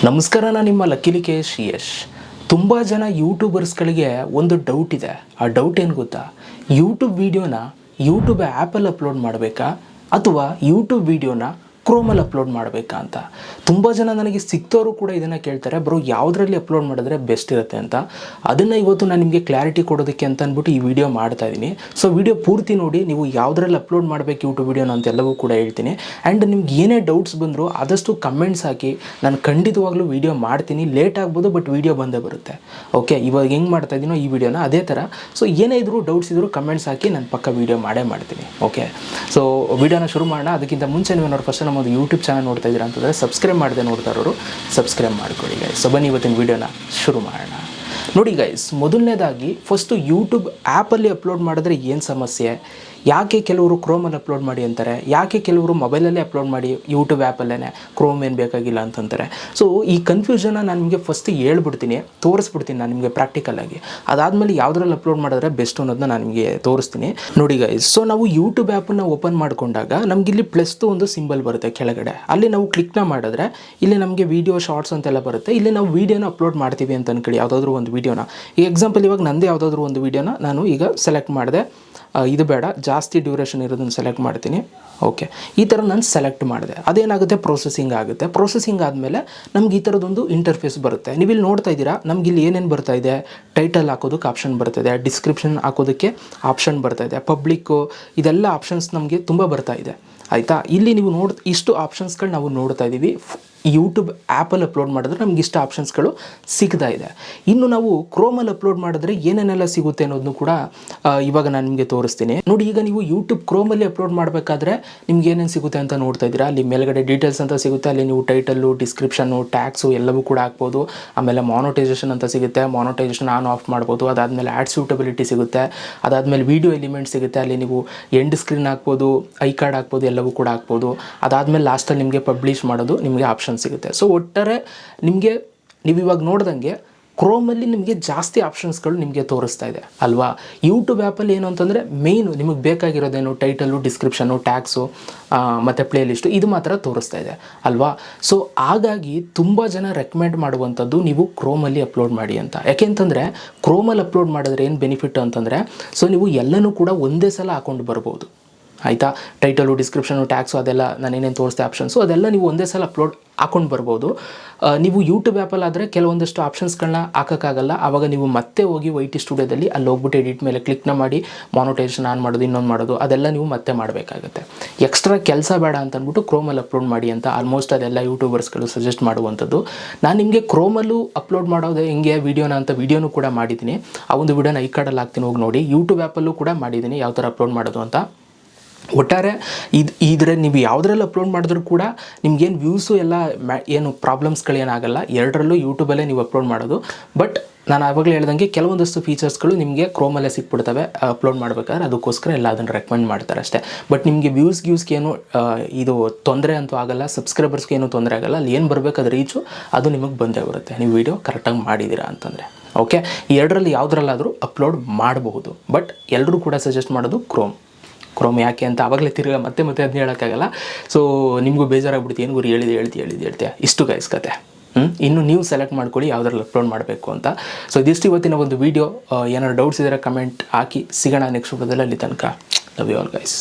ನಮಸ್ಕಾರ, ನಾನು ನಿಮ್ಮ ಲಕ್ಕಿಲಿಕೆ ಯಶ್. ತುಂಬ ಜನ ಯೂಟ್ಯೂಬರ್ಸ್ಗಳಿಗೆ ಒಂದು ಡೌಟ್ ಇದೆ. ಆ ಡೌಟ್ ಏನು ಗೊತ್ತಾ? ಯೂಟ್ಯೂಬ್ ವೀಡಿಯೋನ ಯೂಟ್ಯೂಬ್ ಆ್ಯಪಲ್ಲಿ ಅಪ್ಲೋಡ್ ಮಾಡಬೇಕಾ ಅಥವಾ ಯೂಟ್ಯೂಬ್ ವೀಡಿಯೋನ ಕ್ರೋಮಲ್ಲಿ ಅಪ್ಲೋಡ್ ಮಾಡಬೇಕಾ ಅಂತ. ತುಂಬ ಜನ ನನಗೆ ಸಿಕ್ತವರು ಕೂಡ ಇದನ್ನು ಕೇಳ್ತಾರೆ, ಬ್ರೋ ಯಾವುದರಲ್ಲಿ ಅಪ್ಲೋಡ್ ಮಾಡಿದ್ರೆ ಬೆಸ್ಟ್ ಇರುತ್ತೆ ಅಂತ. ಅದನ್ನು ಇವತ್ತು ನಾನು ನಿಮಗೆ ಕ್ಲಾರಿಟಿ ಕೊಡೋದಕ್ಕೆ ಅಂತ ಅಂದ್ಬಿಟ್ಟು ಈ ವಿಡಿಯೋ ಮಾಡ್ತಾ ಇದ್ದೀನಿ. ಸೊ ವಿಡಿಯೋ ಪೂರ್ತಿ ನೋಡಿ, ನೀವು ಯಾವುದರಲ್ಲಿ ಅಪ್ಲೋಡ್ ಮಾಡಬೇಕು ಯೂಟ್ಯೂಬ್ ವೀಡಿಯೋನ ಅಂತೆಲ್ಲವೂ ಕೂಡ ಹೇಳ್ತೀನಿ. ಆ್ಯಂಡ್ ನಿಮ್ಗೆ ಏನೇ ಡೌಟ್ಸ್ ಬಂದರೂ ಆದಷ್ಟು ಕಮೆಂಟ್ಸ್ ಹಾಕಿ, ನಾನು ಖಂಡಿತವಾಗ್ಲೂ ವೀಡಿಯೋ ಮಾಡ್ತೀನಿ. ಲೇಟ್ ಆಗ್ಬೋದು, ಬಟ್ ವೀಡಿಯೋ ಬಂದೇ ಬರುತ್ತೆ. ಓಕೆ, ಇವಾಗ ಹೆಂಗೆ ಮಾಡ್ತಾ ಇದ್ದೀನೋ ಈ ವಿಡಿಯೋನ ಅದೇ ಥರ. ಸೊ ಏನೇ ಇದ್ದರೂ ಡೌಟ್ಸ್ ಇದ್ದರೂ ಕಮೆಂಟ್ಸ್ ಹಾಕಿ, ನಾನು ಪಕ್ಕ ವೀಡಿಯೋ ಮಾಡೇ ಮಾಡ್ತೀನಿ. ಓಕೆ, ಸೊ ವಿಡಿಯೋನ ಶುರು ಮಾಡೋಣ. ಅದಕ್ಕಿಂತ ಮುಂಚೆ ನೀವು ನೋಡಿ ಫಸ್ಟ್ ನಮ್ಮದು ಯೂಟ್ಯೂಬ್ ಚಾನಲ್ ನೋಡ್ತಾ ಇದ್ದೀರಾ ಅಂತಂದರೆ ಸಬ್ಸ್ಕ್ರೈಬ್ ಮಾಡದೆ ನೋಡ್ತಾ ಇರೋರು ಸಬ್ಸ್ಕ್ರೈಬ್ ಮಾಡ್ಕೊಳ್ಳಿ ಗೈಸ್. ಸೊ ಬನ್ನಿ ಇವತ್ತಿನ ವೀಡಿಯೋನ ಶುರು ಮಾಡೋಣ. ನೋಡಿ ಗೈಸ್, ಮೊದಲನೇದಾಗಿ ಫಸ್ಟು ಯೂಟ್ಯೂಬ್ ಆ್ಯಪಲ್ಲಿ ಅಪ್ಲೋಡ್ ಮಾಡಿದ್ರೆ ಏನು ಸಮಸ್ಯೆ, ಯಾಕೆ ಕೆಲವರು ಕ್ರೋಮಲ್ಲಿ ಅಪ್ಲೋಡ್ ಮಾಡಿ ಅಂತಾರೆ, ಯಾಕೆ ಕೆಲವರು ಮೊಬೈಲಲ್ಲೇ ಅಪ್ಲೋಡ್ ಮಾಡಿ ಯೂಟ್ಯೂಬ್ ಆ್ಯಪಲ್ಲೇ ಕ್ರೋಮ್ ಏನು ಬೇಕಾಗಿಲ್ಲ ಅಂತಂತಾರೆ. ಸೊ ಈ ಕನ್ಫ್ಯೂಷನ್ನ ನಾನು ನಿಮಗೆ ಫಸ್ಟ್ ಹೇಳ್ಬಿಡ್ತೀನಿ, ತೋರಿಸ್ಬಿಡ್ತೀನಿ ನಾನು ನಿಮಗೆ ಪ್ರಾಕ್ಟಿಕಲಾಗಿ. ಅದಾದಮೇಲೆ ಯಾವುದ್ರಲ್ಲಿ ಅಪ್ಲೋಡ್ ಮಾಡಿದ್ರೆ ಬೆಸ್ಟ್ ಅನ್ನೋದನ್ನ ನಾನು ನಿಮಗೆ ತೋರಿಸ್ತೀನಿ. ನೋಡಿ ಗೈಸ್, ಸೊ ನಾವು ಯೂಟ್ಯೂಬ್ ಆ್ಯಪನ್ನು ಓಪನ್ ಮಾಡಿಕೊಂಡಾಗ ನಮ್ಗೆ ಇಲ್ಲಿ ಪ್ಲಸ್ದು ಒಂದು ಸಿಂಬಲ್ ಬರುತ್ತೆ ಕೆಳಗಡೆ. ಅಲ್ಲಿ ನಾವು ಕ್ಲಿಕ್ನ ಮಾಡಿದ್ರೆ ಇಲ್ಲಿ ನಮಗೆ ವೀಡಿಯೋ ಶಾರ್ಟ್ಸ್ ಅಂತೆಲ್ಲ ಬರುತ್ತೆ. ಇಲ್ಲಿ ನಾವು ವೀಡಿಯೋನ ಅಪ್ಲೋಡ್ ಮಾಡ್ತೀವಿ ಅಂತ ಅನ್ಕೊಳ್ಳಿ, ಯಾವುದಾದ್ರೂ ಒಂದು ವೀಡಿಯೋನ. ಈ ಎಕ್ಸಾಂಪಲ್ ಇವಾಗ ನಂದೇ ಯಾವುದಾದ್ರೂ ಒಂದು ವೀಡಿಯೋನ ನಾನು ಈಗ ಸೆಲೆಕ್ಟ್ ಮಾಡಿದೆ. ಇದು ಬೇಡ, ಜಾಸ್ತಿ ಡ್ಯೂರೇಷನ್ ಇರೋದನ್ನು ಸೆಲೆಕ್ಟ್ ಮಾಡ್ತೀನಿ. ಓಕೆ, ಈ ಥರ ನಾನು ಸೆಲೆಕ್ಟ್ ಮಾಡಿದೆ. ಅದೇನಾಗುತ್ತೆ, ಪ್ರೊಸೆಸಿಂಗ್ ಆಗುತ್ತೆ. ಪ್ರೊಸೆಸಿಂಗ್ ಆದಮೇಲೆ ನಮ್ಗೆ ಈ ಥರದೊಂದು ಇಂಟರ್ಫೇಸ್ ಬರುತ್ತೆ. ನೀವು ಇಲ್ಲಿ ನೋಡ್ತಾ ಇದ್ದೀರಾ, ನಮ್ಗೆ ಇಲ್ಲಿ ಏನೇನು ಬರ್ತಾ ಇದೆ, ಟೈಟಲ್ ಹಾಕೋದಕ್ಕೆ ಆಪ್ಷನ್ ಬರ್ತಾಯಿದೆ, ಡಿಸ್ಕ್ರಿಪ್ಷನ್ ಹಾಕೋದಕ್ಕೆ ಆಪ್ಷನ್ ಬರ್ತಾಯಿದೆ, ಪಬ್ಲಿಕ್ಕು, ಇದೆಲ್ಲ ಆಪ್ಷನ್ಸ್ ನಮಗೆ ತುಂಬ ಬರ್ತಾ ಇದೆ. ಆಯಿತಾ, ಇಲ್ಲಿ ನೀವು ಇಷ್ಟು ಆಪ್ಷನ್ಸ್ಗಳು ನಾವು ನೋಡ್ತಾ ಇದ್ದೀವಿ. ಯೂಟ್ಯೂಬ್ ಆ್ಯಪಲ್ಲಿ ಅಪ್ಲೋಡ್ ಮಾಡಿದ್ರೆ ನಮ್ಗೆ ಇಷ್ಟು ಆಪ್ಷನ್ಸ್ಗಳು ಸಿಗ್ತಾ ಇದೆ. ಇನ್ನು ನಾವು ಕ್ರೋಮಲ್ಲಿ ಅಪ್ಲೋಡ್ ಮಾಡಿದ್ರೆ ಏನೇನೆಲ್ಲ ಸಿಗುತ್ತೆ ಅನ್ನೋದನ್ನು ಕೂಡ ಇವಾಗ ನಾನು ನಿಮಗೆ ತೋರಿಸ್ತೀನಿ. ನೋಡಿ, ಈಗ ನೀವು ಯೂಟ್ಯೂಬ್ ಕ್ರೋಮಲ್ಲಿ ಅಪ್ಲೋಡ್ ಮಾಡಬೇಕಾದ್ರೆ ನಿಮ್ಗೆ ಏನೇನು ಸಿಗುತ್ತೆ ಅಂತ ನೋಡ್ತಾ ಇದ್ದೀರಾ. ಅಲ್ಲಿ ಮೇಲ್ಗಡೆ ಡೀಟೇಲ್ಸ್ ಅಂತ ಸಿಗುತ್ತೆ. ಅಲ್ಲಿ ನೀವು ಟೈಟಲ್ಲು, ಡಿಸ್ಕ್ರಿಪ್ಷನ್ನು, ಟ್ಯಾಗ್ಸು ಎಲ್ಲವೂ ಕೂಡ ಹಾಕ್ಬೋದು. ಆಮೇಲೆ ಮಾನೋಟೈಸೇಷನ್ ಅಂತ ಸಿಗುತ್ತೆ, ಮಾನೋಟೈಸೇಷನ್ ಆನ್ ಆಫ್ ಮಾಡ್ಬೋದು. ಅದಾದಮೇಲೆ ಆ್ಯಡ್ ಸೂಟಬಿಲಿಟಿ ಸಿಗುತ್ತೆ. ಅದಾದಮೇಲೆ ವೀಡಿಯೋ ಎಲಿಮೆಂಟ್ ಸಿಗುತ್ತೆ. ಅಲ್ಲಿ ನೀವು ಎಂಡ್ ಸ್ಕ್ರೀನ್ ಹಾಕ್ಬೋದು, ಐ ಕಾರ್ಡ್ ಹಾಕ್ಬೋದು, ಎಲ್ಲವೂ ಕೂಡ ಹಾಕ್ಬೋದು. ಅದಾದಮೇಲೆ ಲಾಸ್ಟಲ್ಲಿ ನಿಮಗೆ ಪಬ್ಲಿಷ್ ಮಾಡೋದು ನಿಮಗೆ ಆಪ್ಷನ್ ಸಿಗುತ್ತೆ. ಸೊ ಒಟ್ಟಾರೆ ನಿಮಗೆ ನೀವು ಇವಾಗ ನೋಡ್ದಂಗೆ ಕ್ರೋಮಲ್ಲಿ ನಿಮಗೆ ಜಾಸ್ತಿ ಆಪ್ಷನ್ಸ್ಗಳು ನಿಮಗೆ ತೋರಿಸ್ತಾ ಇದೆ ಅಲ್ವಾ. ಯೂಟ್ಯೂಬ್ ಆ್ಯಪಲ್ಲಿ ಏನು ಅಂತಂದರೆ ಮೇಯ್ನು ನಿಮಗೆ ಬೇಕಾಗಿರೋದೇನು, ಟೈಟಲು, ಡಿಸ್ಕ್ರಿಪ್ಷನ್ನು, ಟ್ಯಾಗ್ಸು ಮತ್ತು ಪ್ಲೇ ಲಿಸ್ಟು, ಇದು ಮಾತ್ರ ತೋರಿಸ್ತಾ ಇದೆ ಅಲ್ವಾ. ಸೊ ಹಾಗಾಗಿ ತುಂಬ ಜನ ರೆಕಮೆಂಡ್ ಮಾಡುವಂಥದ್ದು ನೀವು ಕ್ರೋಮಲ್ಲಿ ಅಪ್ಲೋಡ್ ಮಾಡಿ ಅಂತ. ಯಾಕೆಂತಂದರೆ ಕ್ರೋಮಲ್ಲಿ ಅಪ್ಲೋಡ್ ಮಾಡಿದ್ರೆ ಏನು ಬೆನಿಫಿಟ್ ಅಂತಂದರೆ, ಸೊ ನೀವು ಎಲ್ಲನೂ ಕೂಡ ಒಂದೇ ಸಲ ಹಾಕೊಂಡು ಬರ್ಬೋದು. ಆಯಿತಾ, ಟೈಟಲು, ಡಿಸ್ಕ್ರಿಪ್ಷನು, ಟ್ಯಾಗ್ಸು, ಅದೆಲ್ಲ ನಾನು ಏನೇನು ತೋರಿಸ್ತೆ ಆಪ್ಷನ್ಸು, ಅದೆಲ್ಲ ನೀವು ಒಂದೇ ಸಲ ಅಪ್ಲೋಡ್ ಹಾಕೊಂಡು ಬರ್ಬೋದು. ನೀವು ಯೂಟ್ಯೂಬ್ ಆ್ಯಪಲ್ಲಾದರೆ ಕೆಲವೊಂದಷ್ಟು ಆಪ್ಷನ್ಸ್ಗಳನ್ನ ಹಾಕೋಕ್ಕಾಗಲ್ಲ. ಆವಾಗ ನೀವು ಮತ್ತೆ ಹೋಗಿ YT ಸ್ಟುಡಿಯೋದಲ್ಲಿ ಅಲ್ಲಿ ಹೋಗ್ಬಿಟ್ಟು ಎಡಿಟ್ ಮೇಲೆ ಕ್ಲಿಕ್ನ ಮಾಡಿ ಮಾನೋಟೈಸೇಷನ್ ಆನ್ ಮಾಡೋದು, ಇನ್ನೊಂದು ಮಾಡೋದು, ಅದೆಲ್ಲ ನೀವು ಮತ್ತೆ ಮಾಡಬೇಕಾಗುತ್ತೆ. ಎಕ್ಸ್ಟ್ರಾ ಕೆಲಸ ಬೇಡ ಅಂತ ಅಂದ್ಬಿಟ್ಟು ಕ್ರೋಮಲ್ಲಿ ಅಪ್ಲೋಡ್ ಮಾಡಿ ಅಂತ ಆಲ್ಮೋಸ್ಟ್ ಅದೆಲ್ಲ ಯೂಟ್ಯೂಬರ್ಸ್ಗಳು ಸಜೆಸ್ಟ್ ಮಾಡುವಂಥದ್ದು. ನಾನು ನಿಮಗೆ ಕ್ರೋಮಲ್ಲೂ ಅಪ್ಲೋಡ್ ಮಾಡೋದು ಹೆಂಗೆ ವೀಡಿಯೋನ ಅಂತ ವೀಡಿಯೋನೂ ಕೂಡ ಮಾಡಿದ್ದೀನಿ. ಆ ಒಂದು ವೀಡಿಯೋನ ಈ ಕಾರ್ಡಲ್ಲಿ ಹಾಕ್ತೀನಿ, ಹೋಗಿ ನೋಡಿ. ಯೂಟ್ಯೂಬ್ ಆ್ಯಪಲ್ಲೂ ಕೂಡ ಮಾಡಿದ್ದೀನಿ ಯಾವ ಥರ ಅಪ್ಲೋಡ್ ಮಾಡೋದು ಅಂತ. ಒಟ್ಟಾರೆ ಇದ್ರೆ ನೀವು ಯಾವುದ್ರಲ್ಲಿ ಅಪ್ಲೋಡ್ ಮಾಡಿದ್ರೂ ಕೂಡ ನಿಮ್ಗೇನು ವ್ಯೂಸು ಎಲ್ಲ ಏನು ಪ್ರಾಬ್ಲಮ್ಸ್ಗಳೇನಾಗಲ್ಲ. ಎರಡರಲ್ಲೂ ಯೂಟ್ಯೂಬಲ್ಲೇ ನೀವು ಅಪ್ಲೋಡ್ ಮಾಡೋದು. ಬಟ್ ನಾನು ಆವಾಗಲೇ ಹೇಳ್ದಂಗೆ ಕೆಲವೊಂದಷ್ಟು ಫೀಚರ್ಸ್ಗಳು ನಿಮಗೆ ಕ್ರೋಮಲ್ಲೇ ಸಿಕ್ಬಿಡ್ತವೆ ಅಪ್ಲೋಡ್ ಮಾಡಬೇಕಾದ್ರೆ. ಅದಕ್ಕೋಸ್ಕರ ಎಲ್ಲ ಅದನ್ನು ರೆಕಮೆಂಡ್ ಮಾಡ್ತಾರೆ ಅಷ್ಟೇ. ಬಟ್ ನಿಮಗೆ ವ್ಯೂಸ್ಗೆ ಏನು ಇದು ತೊಂದರೆ ಅಂತೂ ಆಗಲ್ಲ, ಸಬ್ಸ್ಕ್ರೈಬರ್ಸ್ಗೆ ಏನೂ ತೊಂದರೆ ಆಗಲ್ಲ. ಅಲ್ಲಿ ಏನು ಬರಬೇಕಾದ ರೀಚು ಅದು ನಿಮಗೆ ಬಂದೇ ಬರುತ್ತೆ, ನೀವು ವೀಡಿಯೋ ಕರೆಕ್ಟಾಗಿ ಮಾಡಿದ್ದೀರಾ ಅಂತಂದರೆ. ಓಕೆ, ಈ ಎರಡರಲ್ಲಿ ಯಾವುದ್ರಲ್ಲಾದರೂ ಅಪ್ಲೋಡ್ ಮಾಡಬಹುದು. ಬಟ್ ಎಲ್ಲರೂ ಕೂಡ ಸಜೆಸ್ಟ್ ಮಾಡೋದು ಕ್ರೋಮ್. ಯಾಕೆ ಅಂತ ಆವಾಗಲೇ ಮತ್ತೆ ಅದನ್ನ ಹೇಳೋಕ್ಕಾಗಲ್ಲ. ಸೊ ನಿಮಗೂ ಬೇಜಾರಾಗ್ಬಿಡ್ತೀವಿ, ಏನು ಗುರಿ ಹೇಳ್ತೀಯ ಇಷ್ಟು ಗೈಸ್ ಕತೆ. ಇನ್ನು ನೀವು ಸೆಲೆಕ್ಟ್ ಮಾಡ್ಕೊಳ್ಳಿ ಯಾವುದ್ರಲ್ಲಿ ಅಪ್ಲೋಡ್ ಮಾಡಬೇಕು ಅಂತ. ಸೊ ಇದಿಷ್ಟು ಇವತ್ತಿನ ಒಂದು ವೀಡಿಯೋ. ಏನಾದ್ರು ಡೌಟ್ಸ್ ಇದ್ದರೆ ಕಮೆಂಟ್ ಹಾಕಿ. ಸಿಗೋಣ ನೆಕ್ಸ್ಟ್ ವಿಡಿಯೋದಲ್ಲಿ. ಅಲ್ಲಿ ತನಕ ಲವ್ ಯು ಆಲ್ ಗೈಸ್.